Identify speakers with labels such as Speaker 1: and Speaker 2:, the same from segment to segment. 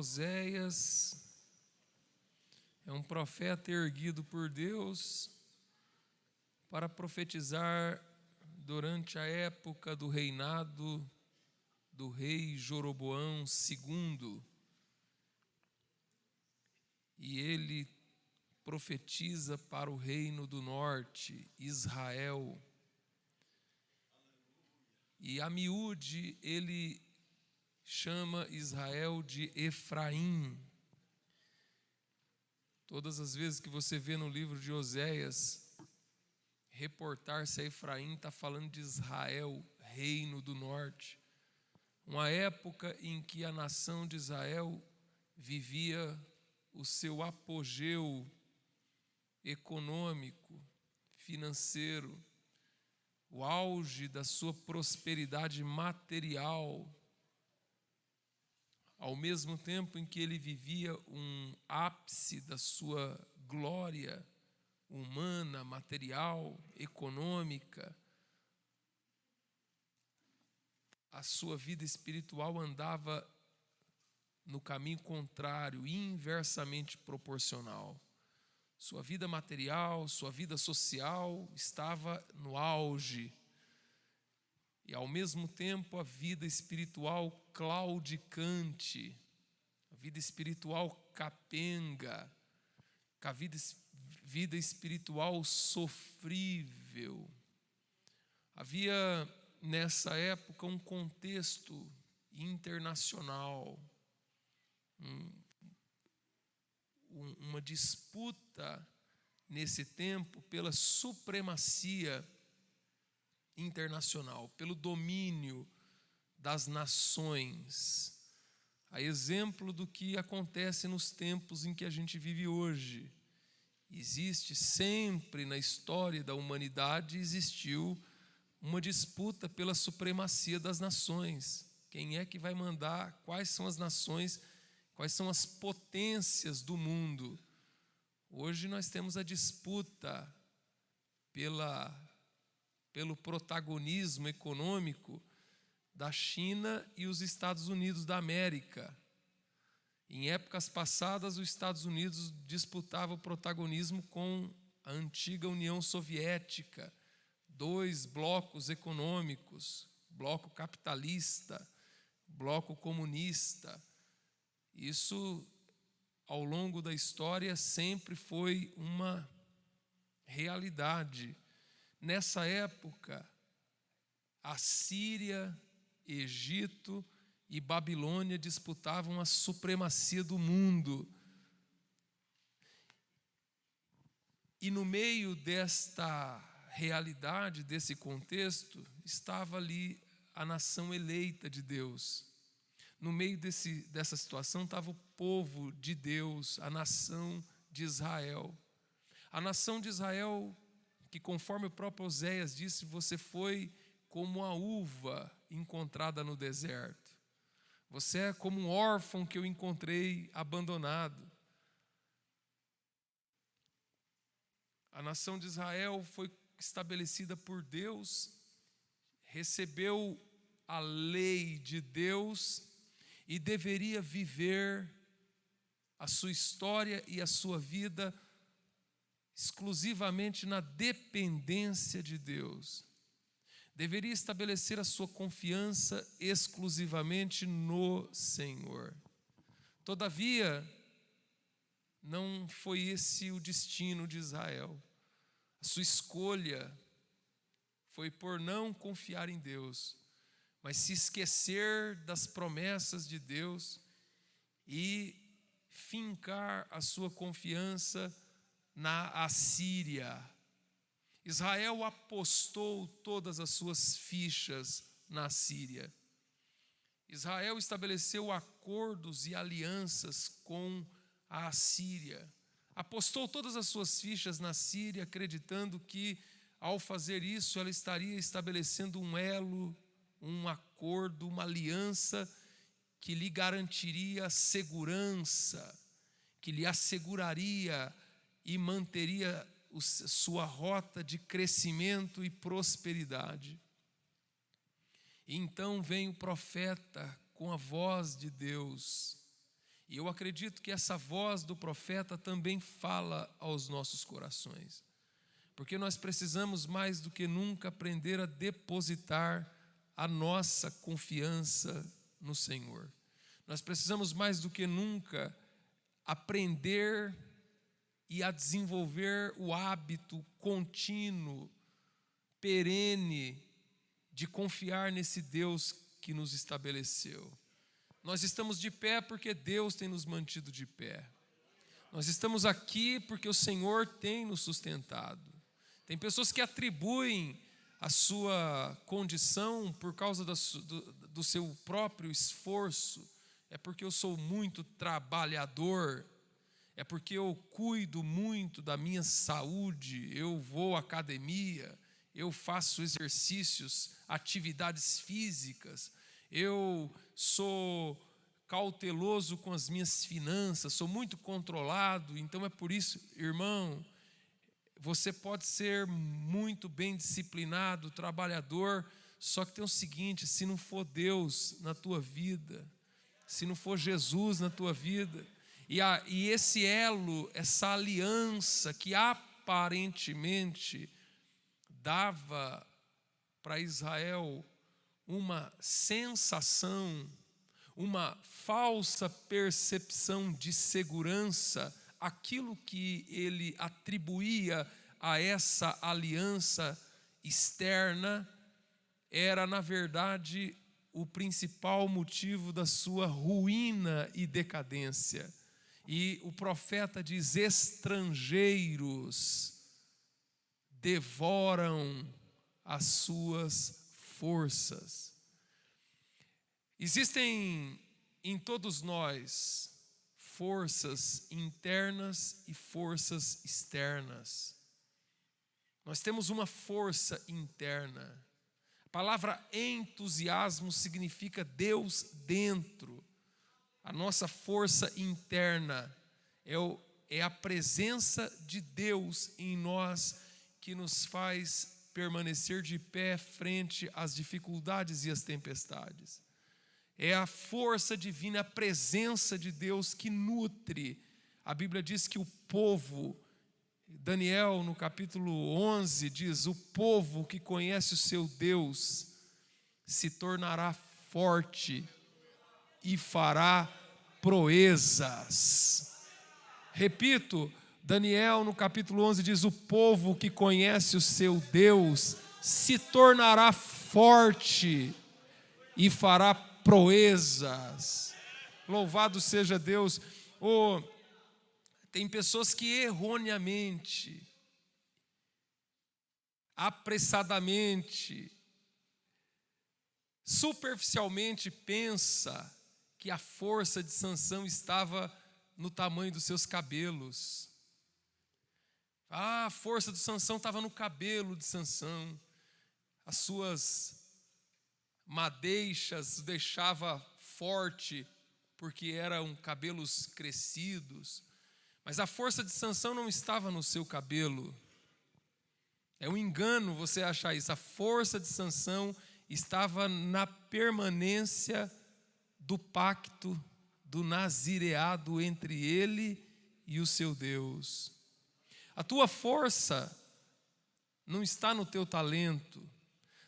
Speaker 1: Oséias é um profeta erguido por Deus para profetizar durante a época do reinado do rei Jeroboão II. E ele profetiza para o reino do norte, Israel. E a miúde ele chama Israel de Efraim. Todas as vezes que você vê no livro de Oséias reportar-se a Efraim, está falando de Israel, reino do norte. Uma época em que a nação de Israel vivia o seu apogeu econômico, financeiro, o auge da sua prosperidade material, ao mesmo tempo em que ele vivia um ápice da sua glória humana, material, econômica, a sua vida espiritual andava no caminho contrário, inversamente proporcional. Sua vida material, sua vida social estava no auge. E ao mesmo tempo a vida espiritual claudicante, a vida espiritual capenga, a vida espiritual sofrível. Havia nessa época um contexto internacional, uma disputa nesse tempo pela supremacia internacional, pelo domínio das nações, a exemplo do que acontece nos tempos em que a gente vive hoje. Existe sempre na história da humanidade, existiu uma disputa pela supremacia das nações. Quem é que vai mandar? Quais são as nações? Quais são as potências do mundo? Hoje nós temos a disputa pelo protagonismo econômico da China e os Estados Unidos da América. Em épocas passadas, os Estados Unidos disputavam o protagonismo com a antiga União Soviética, dois blocos econômicos, bloco capitalista, bloco comunista. Isso, ao longo da história, sempre foi uma realidade. Nessa época, a Síria, Egito e Babilônia disputavam a supremacia do mundo. E no meio desta realidade, desse contexto, estava ali a nação eleita de Deus. No meio dessa situação estava o povo de Deus, a nação de Israel. A nação de Israel, que conforme o próprio Oséias disse, você foi como a uva encontrada no deserto. Você é como um órfão que eu encontrei abandonado. A nação de Israel foi estabelecida por Deus, recebeu a lei de Deus e deveria viver a sua história e a sua vida exclusivamente na dependência de Deus. Deveria estabelecer a sua confiança exclusivamente no Senhor. Todavia, não foi esse o destino de Israel. A sua escolha foi por não confiar em Deus, mas se esquecer das promessas de Deus e fincar a sua confiança na Assíria. Israel apostou todas as suas fichas na Síria. Israel estabeleceu acordos e alianças com a Assíria. Apostou todas as suas fichas na Síria, acreditando que, ao fazer isso, ela estaria estabelecendo um elo, um acordo, uma aliança que lhe garantiria segurança, que lhe asseguraria e manteria sua rota de crescimento e prosperidade. E então vem o profeta com a voz de Deus E eu acredito que essa voz do profeta também fala aos nossos corações. Porque nós precisamos mais do que nunca aprender a depositar a nossa confiança no Senhor. Nós precisamos mais do que nunca aprender e a desenvolver o hábito contínuo, perene, de confiar nesse Deus que nos estabeleceu. Nós estamos de pé porque Deus tem nos mantido de pé. Nós estamos aqui porque o Senhor tem nos sustentado. Tem pessoas que atribuem a sua condição por causa do seu próprio esforço. É porque eu sou muito trabalhador. É porque eu cuido muito da minha saúde. Eu vou à academia. Eu faço exercícios, atividades físicas. Eu sou cauteloso com as minhas finanças, sou muito controlado. Então é por isso, irmão, você pode ser muito bem disciplinado, trabalhador, só que tem o seguinte: se não for Deus na tua vida, se não for Jesus na tua vida, e esse elo, essa aliança que aparentemente dava para Israel uma sensação, uma falsa percepção de segurança, aquilo que ele atribuía a essa aliança externa era, na verdade, o principal motivo da sua ruína e decadência. E o profeta diz: estrangeiros devoram as suas forças. Existem em todos nós forças internas e forças externas. Nós temos uma força interna. A palavra entusiasmo significa Deus dentro. A nossa força interna é a presença de Deus em nós que nos faz permanecer de pé frente às dificuldades e às tempestades. É a força divina, a presença de Deus que nutre. A Bíblia diz que o povo, Daniel no capítulo 11 diz: o povo que conhece o seu Deus se tornará forte e fará proezas. Repito, Daniel no capítulo 11 diz: o povo que conhece o seu Deus se tornará forte e fará proezas. Louvado seja Deus. Tem pessoas que erroneamente, apressadamente, superficialmente pensa que a força de Sansão estava no tamanho dos seus cabelos. A força de Sansão estava no cabelo de Sansão. As suas madeixas deixava forte porque eram cabelos crescidos. Mas a força de Sansão não estava no seu cabelo. É um engano você achar isso. A força de Sansão estava na permanência do pacto, do nazireado entre ele e o seu Deus. A tua força não está no teu talento,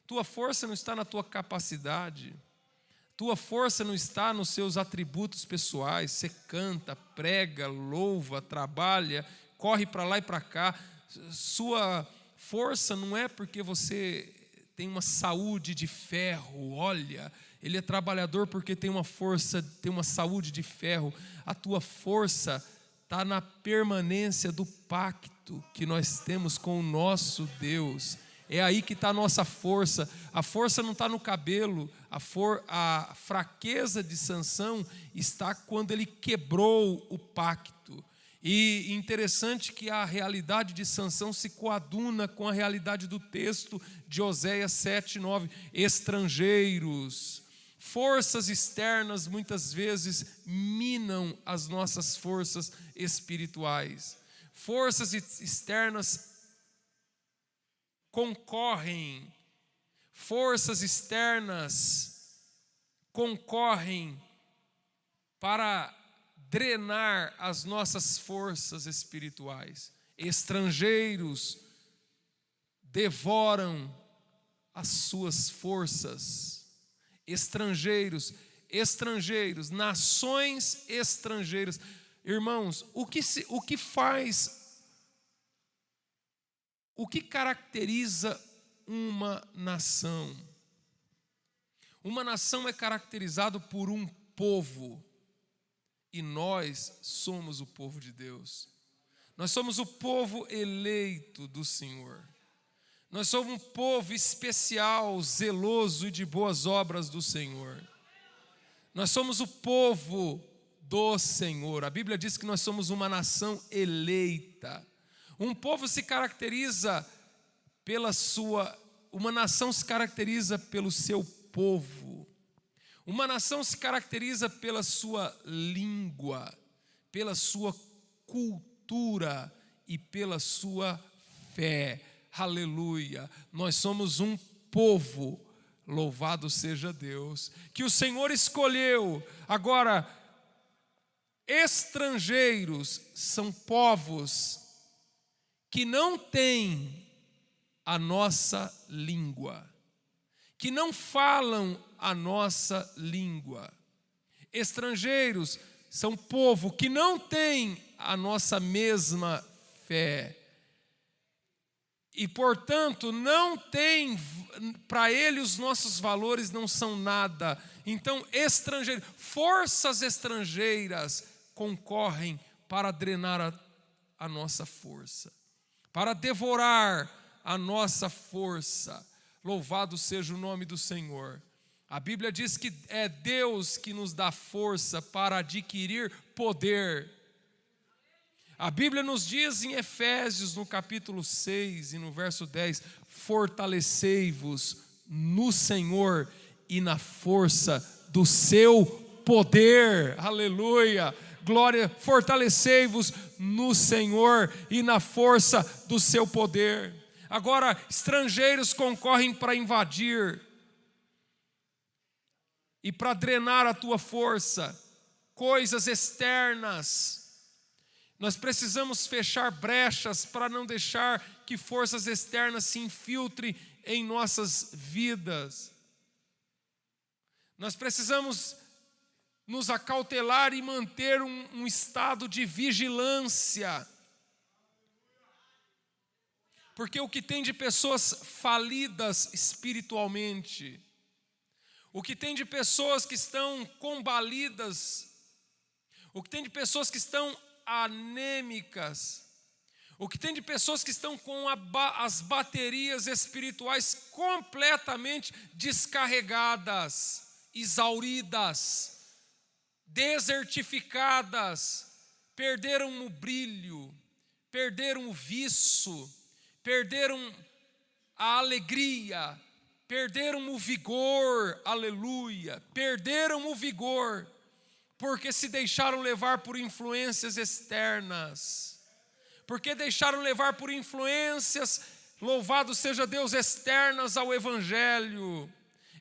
Speaker 1: tua força não está na tua capacidade, tua força não está nos seus atributos pessoais. Você canta, prega, louva, trabalha, corre para lá e para cá. Sua força não é porque você tem uma saúde de ferro. Olha, ele é trabalhador porque tem uma força, tem uma saúde de ferro. A tua força está na permanência do pacto que nós temos com o nosso Deus. É aí que está a nossa força. A força não está no cabelo. A fraqueza de Sansão está quando ele quebrou o pacto. E interessante que a realidade de Sansão se coaduna com a realidade do texto de Oséias 7:9. Estrangeiros. Forças externas muitas vezes minam as nossas forças espirituais. Forças externas concorrem, forças externas concorrem para drenar as nossas forças espirituais. Estrangeiros devoram as suas forças. Estrangeiros, nações estrangeiras. Irmãos, o que caracteriza uma nação? Uma nação é caracterizada por um povo, e nós somos o povo de Deus. Nós somos o povo eleito do Senhor. Nós somos um povo especial, zeloso e de boas obras do Senhor. Nós somos o povo do Senhor. A Bíblia diz que nós somos uma nação eleita. Um povo se caracteriza uma nação se caracteriza pelo seu povo. Uma nação se caracteriza pela sua língua, pela sua cultura e pela sua fé. Aleluia! Nós somos um povo, louvado seja Deus, que o Senhor escolheu. Agora, estrangeiros são povos que não têm a nossa língua, que não falam a nossa língua. Estrangeiros são povo que não tem a nossa mesma fé. E, portanto, não tem, para ele os nossos valores não são nada. Então, forças estrangeiras concorrem para drenar a nossa força, para devorar a nossa força. Louvado seja o nome do Senhor. A Bíblia diz que é Deus que nos dá força para adquirir poder. A Bíblia nos diz em Efésios, no capítulo 6 e no verso 10, fortalecei-vos no Senhor e na força do seu poder. Aleluia! Glória, fortalecei-vos no Senhor e na força do seu poder. Agora, estrangeiros concorrem para invadir e para drenar a tua força, coisas externas. Nós precisamos fechar brechas para não deixar que forças externas se infiltrem em nossas vidas. Nós precisamos nos acautelar e manter um estado de vigilância. Porque o que tem de pessoas falidas espiritualmente, o que tem de pessoas que estão combalidas, o que tem de pessoas que estão anêmicas, o que tem de pessoas que estão com as baterias espirituais completamente descarregadas, exauridas, desertificadas, perderam o brilho, perderam o viço, perderam a alegria, perderam o vigor, aleluia, perderam o vigor, porque se deixaram levar por influências externas, porque deixaram levar por influências, louvado seja Deus, externas ao Evangelho,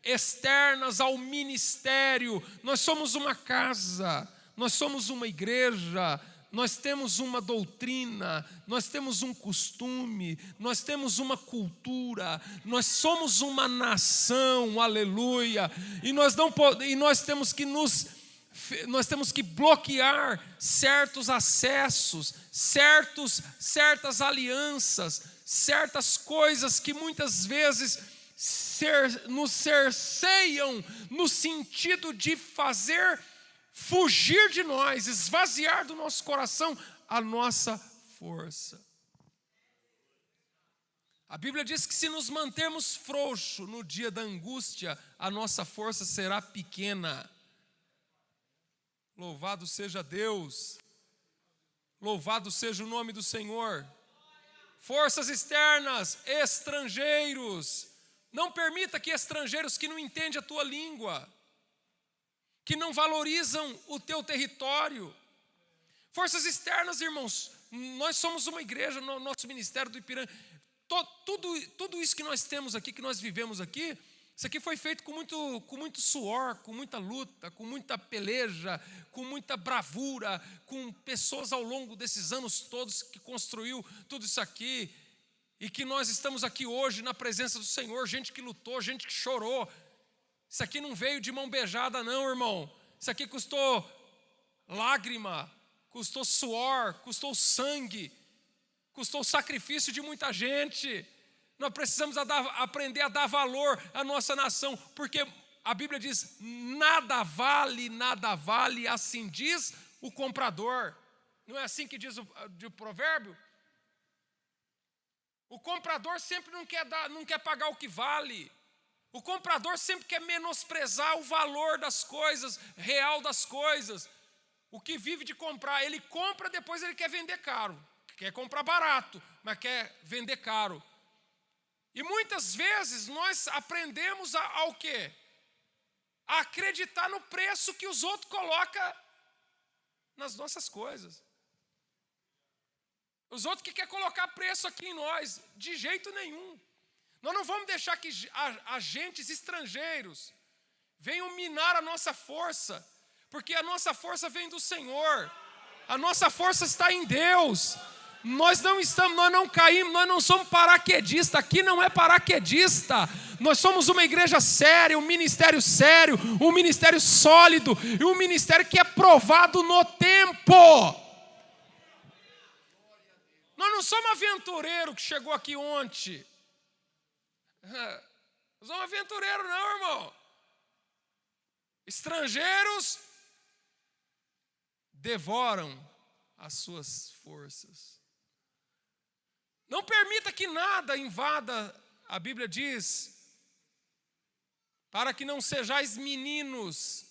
Speaker 1: externas ao ministério. Nós somos uma casa, nós somos uma igreja, nós temos uma doutrina, nós temos um costume, nós temos uma cultura, nós somos uma nação, aleluia, e nós temos que bloquear certos acessos, certas alianças, certas coisas que muitas vezes nos cerceiam no sentido de fazer fugir de nós, esvaziar do nosso coração a nossa força. A Bíblia diz que se nos mantermos frouxos no dia da angústia, a nossa força será pequena. Louvado seja Deus, louvado seja o nome do Senhor. Forças externas, estrangeiros, não permita que estrangeiros que não entendem a tua língua, que não valorizam o teu território. Forças externas, irmãos, nós somos uma igreja, no nosso ministério do Ipiranga, tudo isso que nós temos aqui, que nós vivemos aqui, Isso aqui foi feito com muito suor, com muita luta, com muita peleja, com muita bravura, com pessoas ao longo desses anos todos que construiu tudo isso aqui. E que nós estamos aqui hoje na presença do Senhor, gente que lutou, gente que chorou. Isso aqui não veio de mão beijada não, irmão. Isso aqui custou lágrima, custou suor, custou sangue, custou sacrifício de muita gente. Nós precisamos aprender a dar valor à nossa nação, porque a Bíblia diz, nada vale, assim diz o comprador. Não é assim que diz o provérbio? O comprador sempre não quer pagar o que vale. O comprador sempre quer menosprezar o valor das coisas, real das coisas. O que vive de comprar, ele compra, depois ele quer vender caro. Quer comprar barato, mas quer vender caro. E muitas vezes nós aprendemos ao quê? A acreditar no preço que os outros colocam nas nossas coisas. Os outros que querem colocar preço aqui em nós, de jeito nenhum. Nós não vamos deixar que agentes estrangeiros venham minar a nossa força, porque a nossa força vem do Senhor. A nossa força está em Deus. Nós não caímos, nós não somos paraquedistas, aqui não é paraquedista. Nós somos uma igreja séria, um ministério sério, um ministério sólido e um ministério que é provado no tempo. Nós não somos aventureiro que chegou aqui ontem. Nós somos aventureiro não, irmão. Estrangeiros devoram as suas forças. Não permita que nada invada, a Bíblia diz, para que não sejais meninos,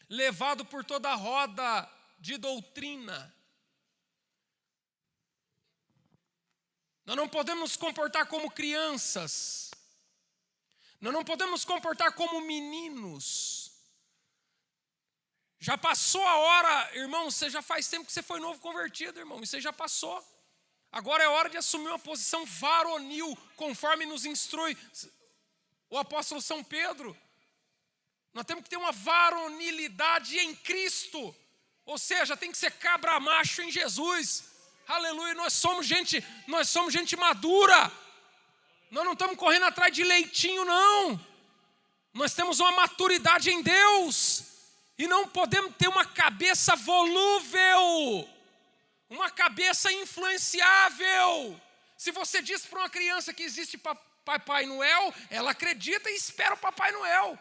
Speaker 1: levado por toda a roda de doutrina. Nós não podemos nos comportar como crianças. Nós não podemos nos comportar como meninos. Já passou a hora, irmão, você já faz tempo que você foi novo convertido, irmão, isso aí já passou. Agora é hora de assumir uma posição varonil, conforme nos instrui o apóstolo São Pedro. Nós temos que ter uma varonilidade em Cristo. Ou seja, tem que ser cabra macho em Jesus. Aleluia, nós somos gente madura. Nós não estamos correndo atrás de leitinho, não. Nós temos uma maturidade em Deus. E não podemos ter uma cabeça volúvel, uma cabeça influenciável. Se você diz para uma criança que existe Papai Noel, ela acredita e espera o Papai Noel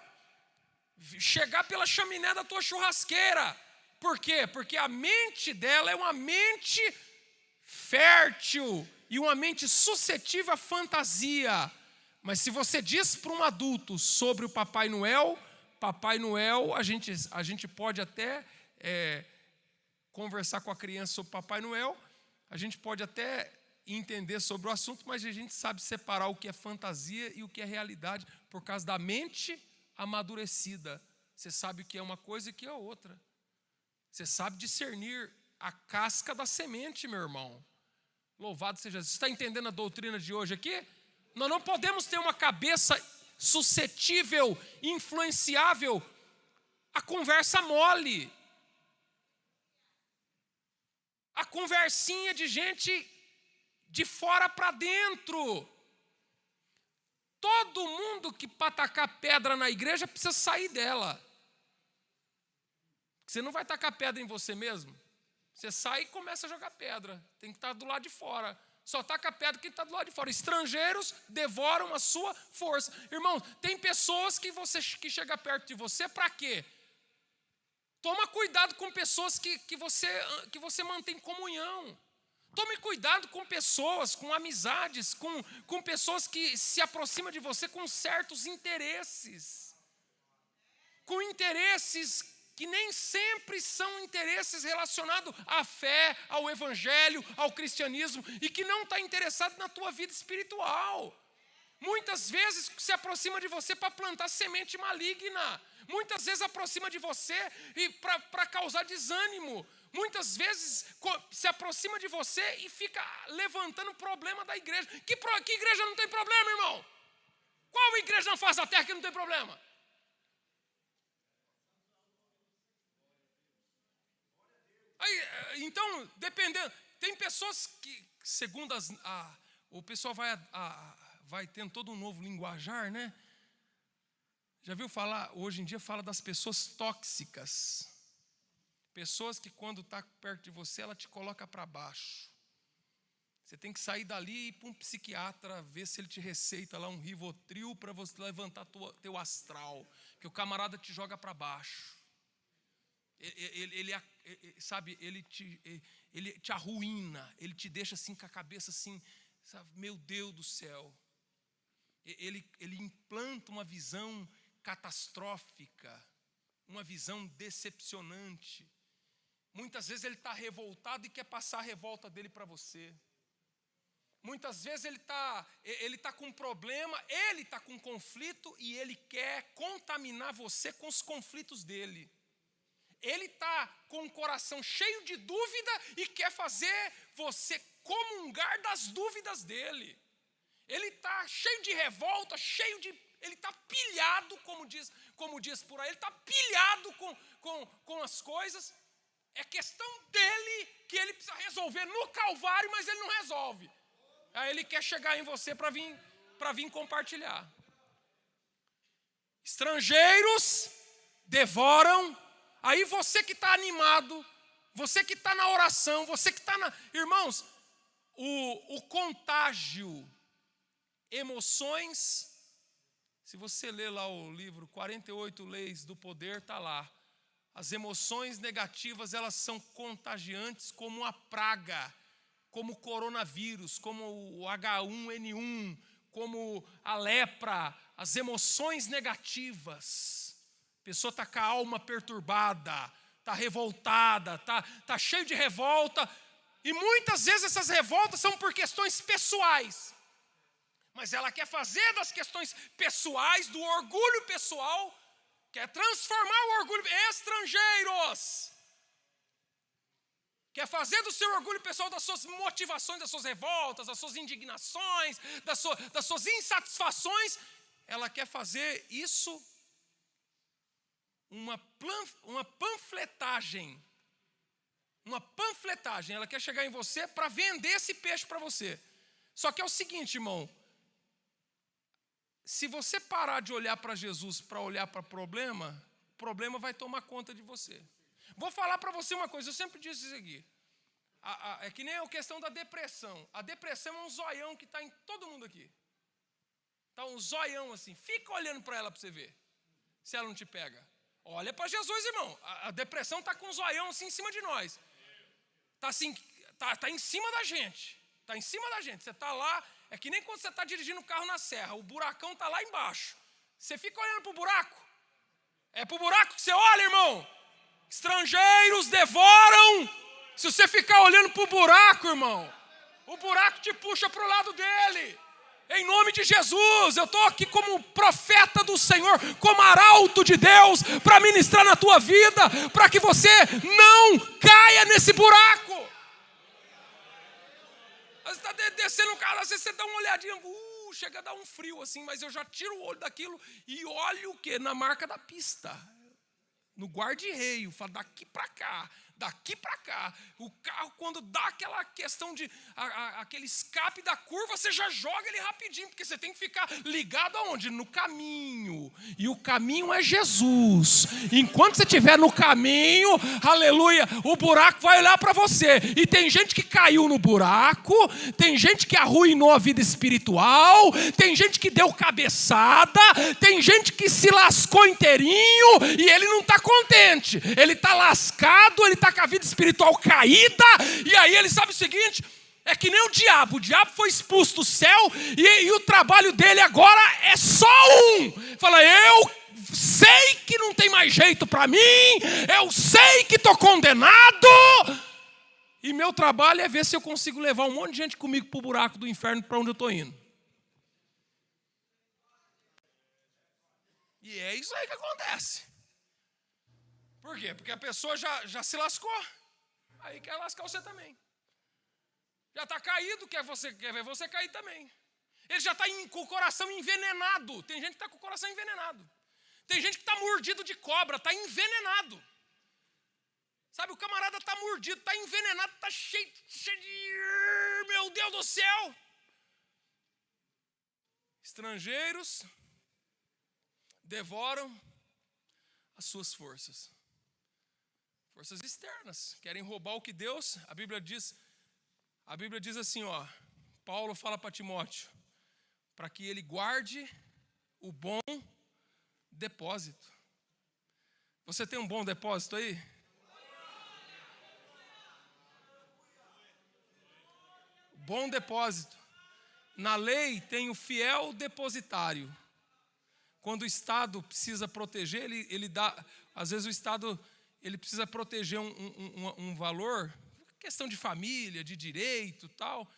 Speaker 1: chegar pela chaminé da tua churrasqueira. Por quê? Porque a mente dela é uma mente fértil e uma mente suscetível à fantasia. Mas se você diz para um adulto sobre o Papai Noel, a gente pode até conversar com a criança sobre Papai Noel, a gente pode até entender sobre o assunto, mas a gente sabe separar o que é fantasia e o que é realidade, por causa da mente amadurecida. Você sabe o que é uma coisa e o que é outra. Você sabe discernir a casca da semente, meu irmão. Louvado seja Jesus. Você está entendendo a doutrina de hoje aqui? Nós não podemos ter uma cabeça suscetível, influenciável a conversa mole. A conversinha de gente de fora para dentro. Todo mundo que patacar pedra na igreja precisa sair dela. Você não vai tacar pedra em você mesmo. Você sai e começa a jogar pedra. Tem que estar do lado de fora. Só taca pedra quem está do lado de fora. Estrangeiros devoram a sua força. Irmão, tem pessoas que chegam perto de você para quê? Toma cuidado com pessoas que você mantém comunhão. Tome cuidado com pessoas, com amizades, com pessoas que se aproximam de você com certos interesses. Com interesses que nem sempre são interesses relacionados à fé, ao evangelho, ao cristianismo, e que não está interessado na tua vida espiritual. Muitas vezes se aproxima de você para plantar semente maligna. Muitas vezes aproxima de você para causar desânimo. Muitas vezes se aproxima de você e fica levantando problema da igreja. Que igreja não tem problema, irmão? Qual igreja na face da terra que não tem problema? Aí, então, dependendo, tem pessoas que, segundo o pessoal vai tendo todo um novo linguajar, né? Já viu falar, hoje em dia fala das pessoas tóxicas. Pessoas que quando está perto de você, ela te coloca para baixo. Você tem que sair dali e ir para um psiquiatra, ver se ele te receita lá um Rivotril para você levantar teu astral. Que o camarada te joga para baixo. Ele te arruína, ele te deixa assim com a cabeça assim, sabe, meu Deus do céu. Ele implanta uma visão catastrófica, uma visão decepcionante. Muitas vezes ele está revoltado e quer passar a revolta dele para você. Muitas vezes ele tá com um problema, ele está com um conflito e ele quer contaminar você com os conflitos dele. Ele está com o coração cheio de dúvida e quer fazer você comungar das dúvidas dele. Ele está cheio de revolta, ele está pilhado, como diz por aí, ele está pilhado com as coisas. É questão dele que ele precisa resolver no Calvário, mas ele não resolve. Aí ele quer chegar em você para vir compartilhar. Estrangeiros devoram. Aí você que está animado, você que está na oração, você que está na... Irmãos, o contágio, emoções, se você ler lá o livro 48 Leis do Poder, está lá. As emoções negativas, elas são contagiantes como a praga, como o coronavírus, como o H1N1, como a lepra, as emoções negativas. A pessoa está com a alma perturbada, está revoltada, está cheio de revolta. E muitas vezes essas revoltas são por questões pessoais. Mas ela quer fazer das questões pessoais, do orgulho pessoal, quer transformar o orgulho. Estrangeiros! Quer fazer do seu orgulho pessoal, das suas motivações, das suas revoltas, das suas indignações, das suas insatisfações. Ela quer fazer isso uma panfletagem. Uma panfletagem. Ela quer chegar em você para vender esse peixe para você. Só que é o seguinte, irmão. Se você parar de olhar para Jesus para olhar para o problema vai tomar conta de você. Vou falar para você uma coisa, eu sempre disse isso aqui. É que nem a questão da depressão. A depressão é um zoião que está em todo mundo aqui. Está um zoião assim. Fica olhando para ela para você ver. Se ela não te pega. Olha para Jesus, irmão. A depressão está com um zoião assim em cima de nós. Está assim, tá em cima da gente. Está em cima da gente. Você está lá, é que nem quando você está dirigindo o carro na serra. O buracão está lá embaixo. Você fica olhando para o buraco. É para o buraco que você olha, irmão. Estrangeiros devoram. Se você ficar olhando para o buraco, irmão, o buraco te puxa para o lado dele. Em nome de Jesus, eu estou aqui como profeta do Senhor, como arauto de Deus, para ministrar na tua vida, para que você não caia nesse buraco. Você está descendo o carro, às vezes você dá uma olhadinha, chega a dar um frio assim, mas eu já tiro o olho daquilo e olho o quê? Na marca da pista. No guarda-reio, fala daqui para cá. O carro, quando dá aquela questão de aquele escape da curva, você já joga ele rapidinho, porque você tem que ficar ligado aonde? No caminho. E o caminho é Jesus. Enquanto você estiver no caminho, aleluia, o buraco vai olhar para você. E tem gente que caiu no buraco, tem gente que arruinou a vida espiritual, tem gente que deu cabeçada, tem gente que se lascou inteirinho e ele não está contente. Ele está lascado, ele está com a vida espiritual caída, e aí ele sabe o seguinte, é que nem o diabo foi expulso do céu, e o trabalho dele agora é só um, fala, eu sei que não tem mais jeito para mim, eu sei que estou condenado, e meu trabalho é ver se eu consigo levar um monte de gente comigo para o buraco do inferno, para onde eu estou indo. E é isso aí que acontece. Por quê? Porque a pessoa já se lascou. Aí quer lascar você também. Já está caído, quer ver você cair também. Ele já está com o coração envenenado. Tem gente que está com o coração envenenado. Tem gente que está mordido de cobra, está envenenado. Sabe, o camarada está mordido, está envenenado, está cheio de... Meu Deus do céu! Estrangeiros devoram as suas forças. Forças externas. Querem roubar o que Deus... A Bíblia diz assim, ó. Paulo fala para Timóteo, para que ele guarde o bom depósito. Você tem um bom depósito aí? Bom depósito. Na lei tem o fiel depositário. Quando o Estado precisa proteger, ele dá... Às vezes o Estado ele precisa proteger um valor, questão de família, de direito, tal.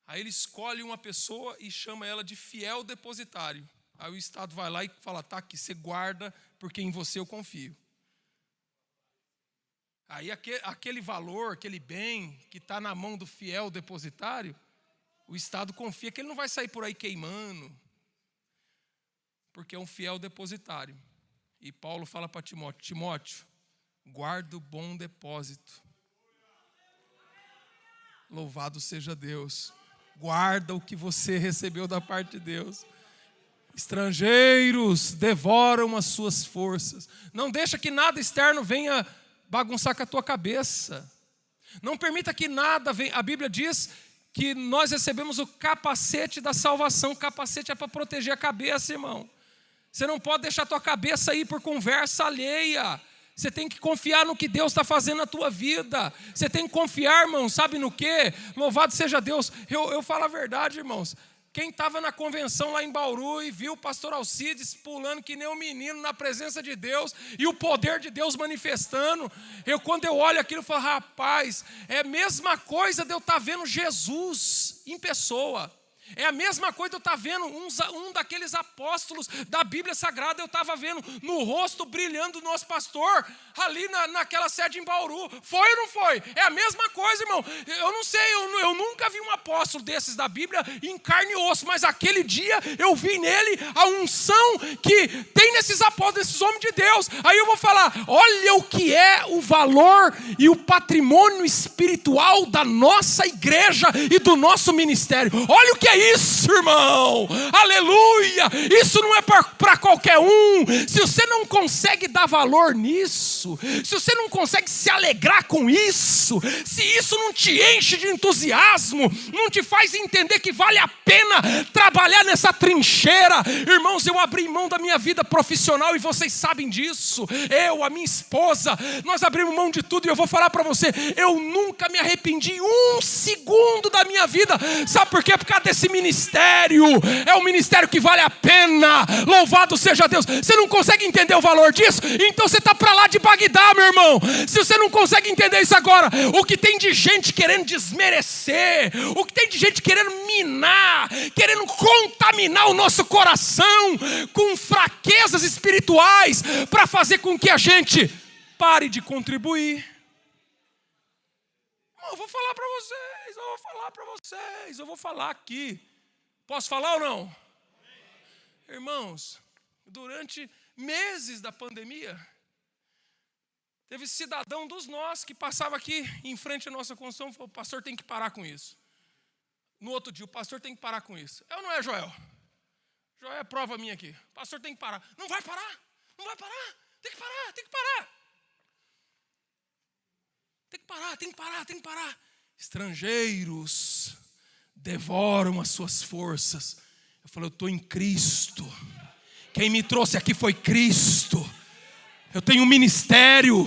Speaker 1: Aí ele escolhe uma pessoa e chama ela de fiel depositário. Aí o Estado vai lá e fala, tá aqui, você guarda, porque em você eu confio. Aí aquele valor, aquele bem que está na mão do fiel depositário, o Estado confia que ele não vai sair por aí queimando, porque é um fiel depositário. E Paulo fala para Timóteo, Timóteo, guarda o bom depósito. Louvado seja Deus. Guarda o que você recebeu da parte de Deus. Estrangeiros devoram as suas forças. Não deixa que nada externo venha bagunçar com a tua cabeça. Não permita que nada venha. A Bíblia diz que nós recebemos o capacete da salvação. O capacete é para proteger a cabeça, irmão. Você não pode deixar a tua cabeça ir por conversa alheia. Você tem que confiar no que Deus está fazendo na tua vida. Você tem que confiar, irmão, sabe no quê? Louvado seja Deus. Eu falo a verdade, irmãos. Quem estava na convenção lá em Bauru e viu o pastor Alcides pulando que nem um menino na presença de Deus e o poder de Deus manifestando, quando eu olho aquilo, eu falo, rapaz, é a mesma coisa de eu estar vendo Jesus em pessoa. É a mesma coisa de eu estar vendo um daqueles apóstolos da Bíblia Sagrada, eu estava vendo no rosto brilhando do nosso pastor, ali naquela sede em Bauru. Foi ou não foi? É a mesma coisa, irmão. Eu não sei, eu nunca vi um apóstolo desses da Bíblia em carne e osso, mas aquele dia eu vi nele a unção que tem nesses apóstolos, nesses homens de Deus. Aí eu vou falar, olha o que é o valor e o patrimônio espiritual da nossa igreja e do nosso ministério. Olha o que é isso, irmão, aleluia. Isso não é para qualquer um. Se você não consegue dar valor nisso, se você não consegue se alegrar com isso, se isso não te enche de entusiasmo, não te faz entender que vale a pena trabalhar nessa trincheira, irmãos, eu abri mão da minha vida profissional e vocês sabem disso. Eu, a minha esposa, nós abrimos mão de tudo e eu vou falar para você, eu nunca me arrependi um segundo da minha vida. Sabe por quê? Por causa desse ministério. É um ministério que vale a pena. Louvado seja Deus. Você não consegue entender o valor disso? Então você está para lá de Bagdá, meu irmão. Se você não consegue entender isso agora, o que tem de gente querendo desmerecer, o que tem de gente querendo minar, querendo contaminar o nosso coração com fraquezas espirituais para fazer com que a gente pare de contribuir. Eu vou falar para vocês, eu vou falar aqui. Posso falar ou não? Irmãos, durante meses da pandemia, teve cidadão dos nossos que passava aqui em frente à nossa construção e falou, o pastor tem que parar com isso. No outro dia, o pastor tem que parar com isso. É ou não é, Joel? Joel é prova minha aqui. O pastor tem que parar. Não vai parar, não vai parar. Tem que parar, tem que parar. Tem que parar. Estrangeiros devoram as suas forças. Eu falei, eu estou em Cristo. Quem me trouxe aqui foi Cristo. Eu tenho um ministério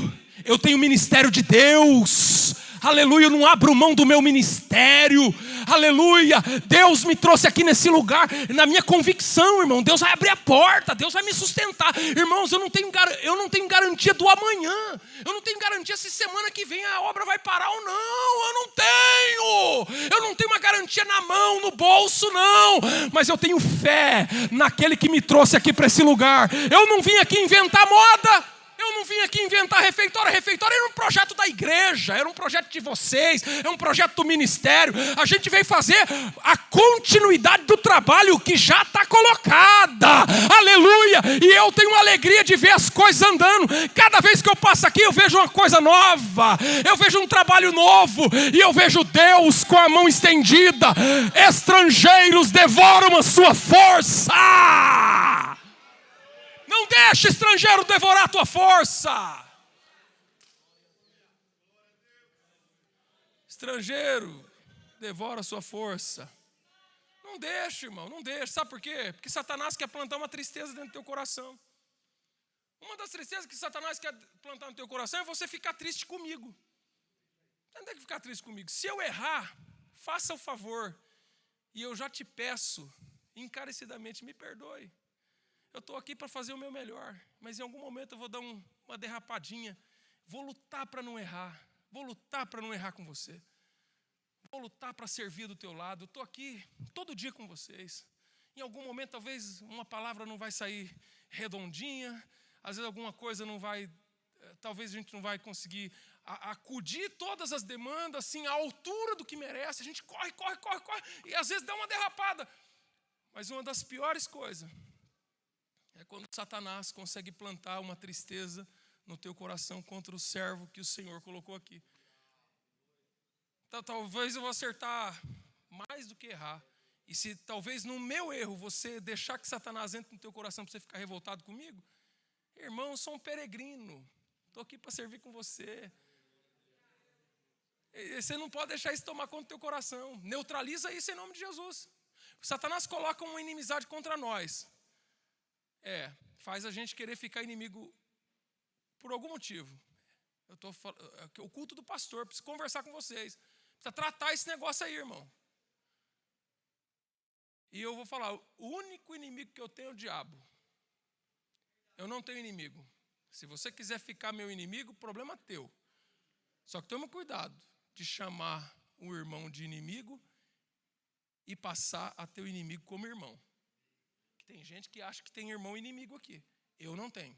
Speaker 1: de Deus. Aleluia, eu não abro mão do meu ministério. Aleluia, Deus me trouxe aqui nesse lugar, na minha convicção, irmão. Deus vai abrir a porta, Deus vai me sustentar. Irmãos, eu não tenho garantia do amanhã. Eu não tenho garantia se semana que vem a obra vai parar ou não. Eu não tenho uma garantia na mão, no bolso, não. Mas eu tenho fé naquele que me trouxe aqui para esse lugar. Eu não vim aqui inventar moda. Eu não vim aqui inventar refeitório. Refeitório era um projeto da igreja, era um projeto de vocês, é um projeto do ministério. A gente veio fazer a continuidade do trabalho que já está colocada. Aleluia! E eu tenho uma alegria de ver as coisas andando. Cada vez que eu passo aqui, eu vejo uma coisa nova. Eu vejo um trabalho novo. E eu vejo Deus com a mão estendida. Estrangeiros devoram a sua força. Não deixe estrangeiro devorar a tua força. Estrangeiro devora a sua força. Não deixe, irmão, não deixe. Sabe por quê? Porque Satanás quer plantar uma tristeza dentro do teu coração. Uma das tristezas que Satanás quer plantar no teu coração é você ficar triste comigo. Não tem que ficar triste comigo. Se eu errar, faça o favor. E eu já te peço, encarecidamente, me perdoe. Eu estou aqui para fazer o meu melhor. Mas em algum momento eu vou dar uma derrapadinha. Vou lutar para não errar. Vou lutar para não errar com você. Vou lutar para servir do teu lado. Estou aqui todo dia com vocês. Em algum momento talvez uma palavra não vai sair redondinha. Às vezes alguma coisa não vai... Talvez a gente não vai conseguir acudir todas as demandas assim, à altura do que merece. A gente corre. E às vezes dá uma derrapada. Mas uma das piores coisas é quando Satanás consegue plantar uma tristeza no teu coração contra o servo que o Senhor colocou aqui. Então, talvez eu vou acertar mais do que errar. E se talvez no meu erro você deixar que Satanás entre no teu coração para você ficar revoltado comigo, irmão, eu sou um peregrino. Estou aqui para servir com você. E você não pode deixar isso tomar conta do teu coração. Neutraliza isso em nome de Jesus. Satanás coloca uma inimizade contra nós. Faz a gente querer ficar inimigo por algum motivo. O culto do pastor, preciso conversar com vocês. Precisa tratar esse negócio aí, irmão. E eu vou falar, o único inimigo que eu tenho é o diabo. Eu não tenho inimigo. Se você quiser ficar meu inimigo, problema teu. Só que toma cuidado de chamar o irmão de inimigo e passar a teu inimigo como irmão. Tem gente que acha que tem irmão inimigo aqui. Eu não tenho.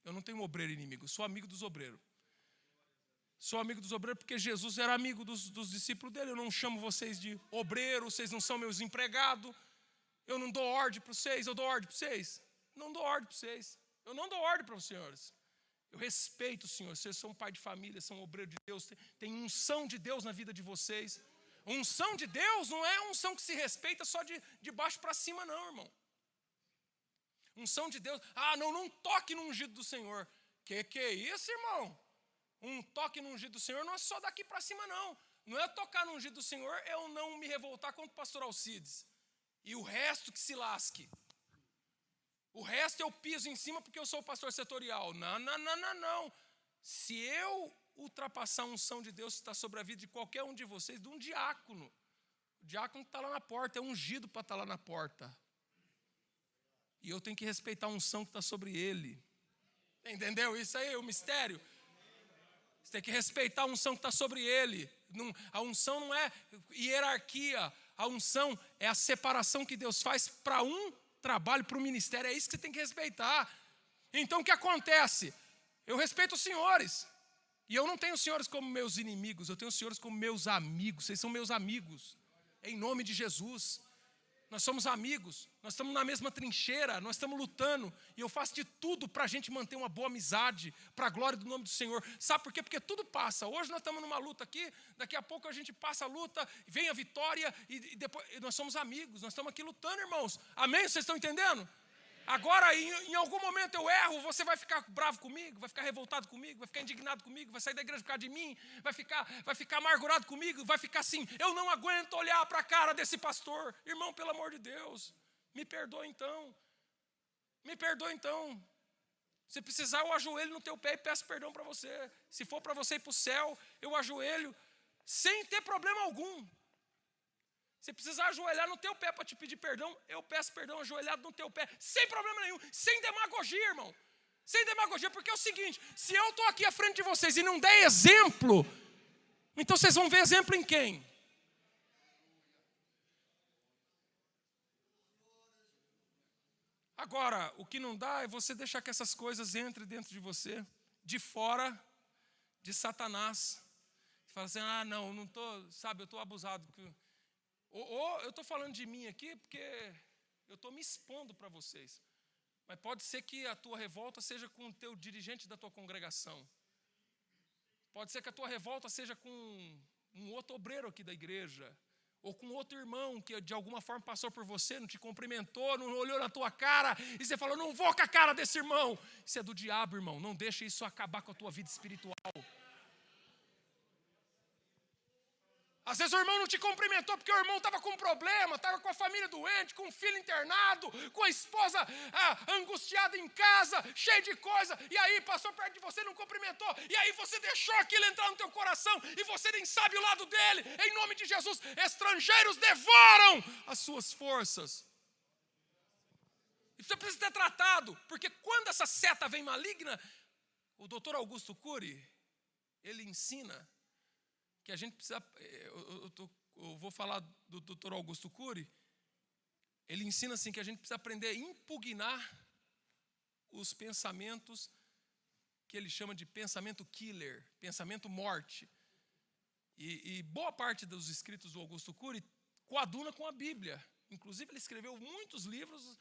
Speaker 1: Eu não tenho obreiro inimigo. Eu sou amigo dos obreiros. Sou amigo dos obreiros porque Jesus era amigo dos discípulos dele. Eu não chamo vocês de obreiro, vocês não são meus empregados. Eu não dou ordem para vocês. Eu dou ordem para vocês? Não dou ordem para vocês. Eu não dou ordem para os senhores. Eu respeito os senhores. Vocês são pai de família, são obreiro de Deus. Tem unção de Deus na vida de vocês. Unção de Deus não é unção que se respeita só de baixo para cima, não, irmão. Unção de Deus. Não toque no ungido do Senhor. Que é isso, irmão? Um toque no ungido do Senhor não é só daqui para cima, não. Não é tocar no ungido do Senhor, é eu não me revoltar contra o pastor Alcides. E o resto que se lasque. O resto eu piso em cima porque eu sou o pastor setorial. Não. Se eu ultrapassar a unção de Deus que está sobre a vida de qualquer um de vocês, de um diácono. O diácono está lá na porta, é ungido para estar lá na porta. E eu tenho que respeitar a unção que está sobre ele. Entendeu? Isso aí é o mistério. Você tem que respeitar a unção que está sobre ele. A unção não é hierarquia. A unção é a separação que Deus faz para um trabalho, para o ministério. É isso que você tem que respeitar. Então o que acontece? Eu respeito os senhores. E eu não tenho os senhores como meus inimigos. Eu tenho os senhores como meus amigos. Vocês são meus amigos. Em nome de Jesus. Nós somos amigos, nós estamos na mesma trincheira, nós estamos lutando. E eu faço de tudo para a gente manter uma boa amizade, para a glória do nome do Senhor. Sabe por quê? Porque tudo passa. Hoje nós estamos numa luta aqui, daqui a pouco a gente passa a luta, vem a vitória, e depois nós somos amigos, nós estamos aqui lutando, irmãos. Amém? Vocês estão entendendo? Agora, em algum momento eu erro, você vai ficar bravo comigo, vai ficar revoltado comigo, vai ficar indignado comigo, vai sair da igreja por causa de mim, vai ficar amargurado comigo, vai ficar assim, eu não aguento olhar para a cara desse pastor. Irmão, pelo amor de Deus, me perdoa então. Me perdoa então. Se precisar, eu ajoelho no teu pé e peço perdão para você. Se for para você ir para o céu, eu ajoelho sem ter problema algum. Se precisar ajoelhar no teu pé para te pedir perdão, eu peço perdão ajoelhado no teu pé, sem problema nenhum, sem demagogia, irmão. Sem demagogia, porque é o seguinte, se eu estou aqui à frente de vocês e não der exemplo, então vocês vão ver exemplo em quem? Agora, o que não dá é você deixar que essas coisas entrem dentro de você, de fora de Satanás. Você fala assim, não estou, sabe, eu estou abusado. Ou eu estou falando de mim aqui porque eu estou me expondo para vocês. Mas pode ser que a tua revolta seja com o teu dirigente da tua congregação. Pode ser que a tua revolta seja com um outro obreiro aqui da igreja. Ou com outro irmão que de alguma forma passou por você, não te cumprimentou, não olhou na tua cara, e você falou, não vou com a cara desse irmão. Isso é do diabo, irmão. Não deixa isso acabar com a tua vida espiritual. Às vezes o irmão não te cumprimentou porque o irmão estava com problema, estava com a família doente, com o filho internado, com a esposa angustiada em casa, cheia de coisa, e aí passou perto de você e não cumprimentou, e aí você deixou aquilo entrar no teu coração, e você nem sabe o lado dele. Em nome de Jesus, estrangeiros devoram as suas forças. E você precisa ter tratado, porque quando essa seta vem maligna, o doutor Augusto Cury, ele ensina que a gente precisa, eu vou falar do doutor Augusto Cury, ele ensina assim que a gente precisa aprender a impugnar os pensamentos que ele chama de pensamento killer, pensamento morte. E boa parte dos escritos do Augusto Cury coaduna com a Bíblia. Inclusive ele escreveu muitos livros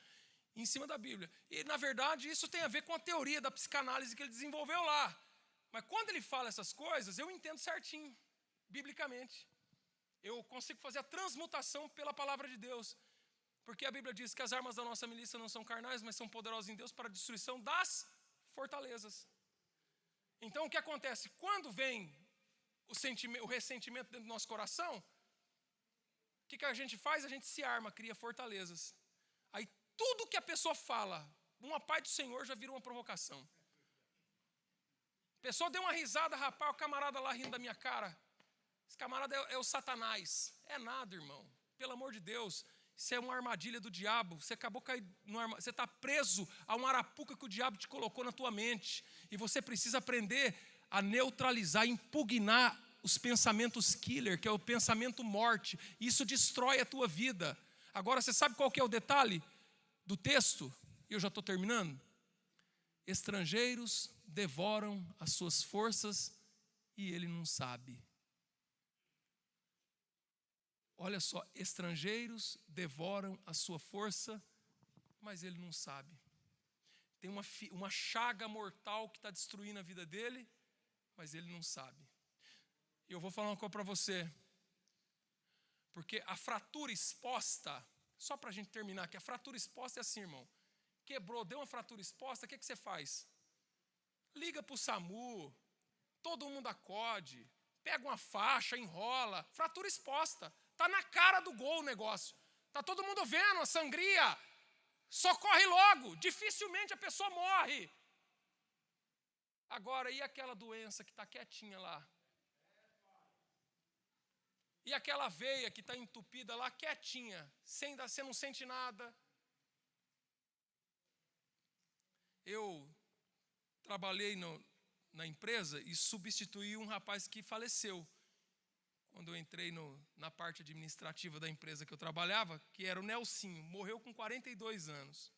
Speaker 1: em cima da Bíblia. E na verdade isso tem a ver com a teoria da psicanálise que ele desenvolveu lá. Mas quando ele fala essas coisas, eu entendo certinho. Biblicamente, eu consigo fazer a transmutação pela palavra de Deus, porque a Bíblia diz que as armas da nossa milícia não são carnais, mas são poderosas em Deus para a destruição das fortalezas. Então o que acontece? Quando vem o ressentimento dentro do nosso coração, o que a gente faz? A gente se arma, cria fortalezas. Aí tudo que a pessoa fala, uma paz do Senhor já vira uma provocação. A pessoa deu uma risada, rapaz, o camarada lá rindo da minha cara. Esse camarada é o Satanás. É nada, irmão. Pelo amor de Deus. Isso é uma armadilha do diabo. Você acabou caindo você está preso a uma arapuca que o diabo te colocou na tua mente. E você precisa aprender a neutralizar, impugnar os pensamentos killer, que é o pensamento morte. Isso destrói a tua vida. Agora, você sabe qual que é o detalhe do texto? E eu já estou terminando. Estrangeiros devoram as suas forças e ele não sabe. Olha só, estrangeiros devoram a sua força, mas ele não sabe. Tem uma chaga mortal que está destruindo a vida dele, mas ele não sabe. E eu vou falar uma coisa para você, porque a fratura exposta, só para a gente terminar, que a fratura exposta é assim, irmão. Quebrou, deu uma fratura exposta, o que você faz? Liga para o SAMU, todo mundo acode, pega uma faixa, enrola, fratura exposta. Está na cara do gol o negócio. Está todo mundo vendo a sangria. Socorre logo. Dificilmente a pessoa morre. Agora, e aquela doença que está quietinha lá? E aquela veia que está entupida lá, quietinha, você não sente nada? Eu trabalhei na empresa e substituí um rapaz que faleceu. Quando eu entrei na parte administrativa da empresa que eu trabalhava, que era o Nelsinho, morreu com 42 anos.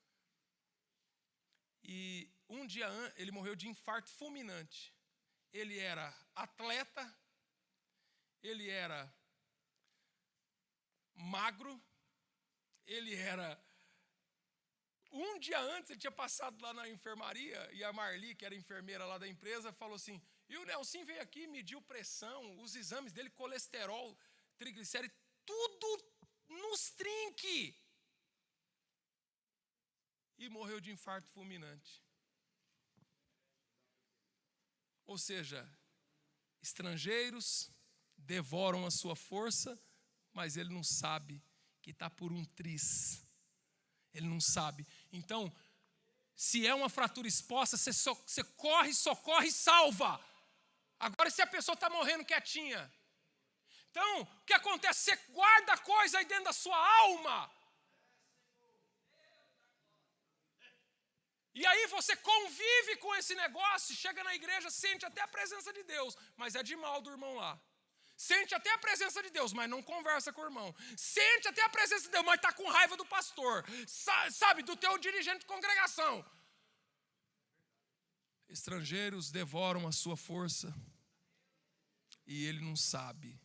Speaker 1: E um dia ele morreu de infarto fulminante. Ele era atleta, ele era magro, ele era... Um dia antes ele tinha passado lá na enfermaria, e a Marli, que era enfermeira lá da empresa, falou assim, e o Nelson veio aqui, mediu pressão, os exames dele, colesterol, triglicérides, tudo nos trinque. E morreu de infarto fulminante. Ou seja, estrangeiros devoram a sua força, mas ele não sabe que está por um triz. Ele não sabe. Então, se é uma fratura exposta, você corre, socorre e salva. Agora, se a pessoa está morrendo quietinha. Então, o que acontece? Você guarda coisa aí dentro da sua alma. E aí você convive com esse negócio, chega na igreja, sente até a presença de Deus, mas é de mal do irmão lá. Sente até a presença de Deus, mas não conversa com o irmão. Sente até a presença de Deus, mas está com raiva do pastor. Sabe, do teu dirigente de congregação. Estrangeiros devoram a sua força e ele não sabe.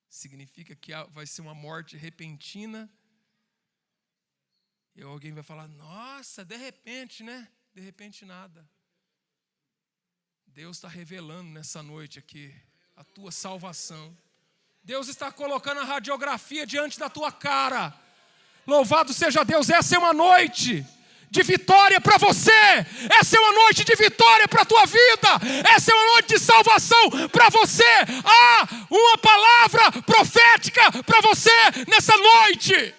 Speaker 1: Significa que vai ser uma morte repentina. E alguém vai falar, nossa, de repente, né? De repente nada. Deus está revelando nessa noite aqui a tua salvação. Deus está colocando a radiografia diante da tua cara. Louvado seja Deus, essa é uma noite de vitória para você. Essa é uma noite de vitória para a tua vida. Essa é uma noite de salvação para você. Há uma palavra profética para você nessa noite.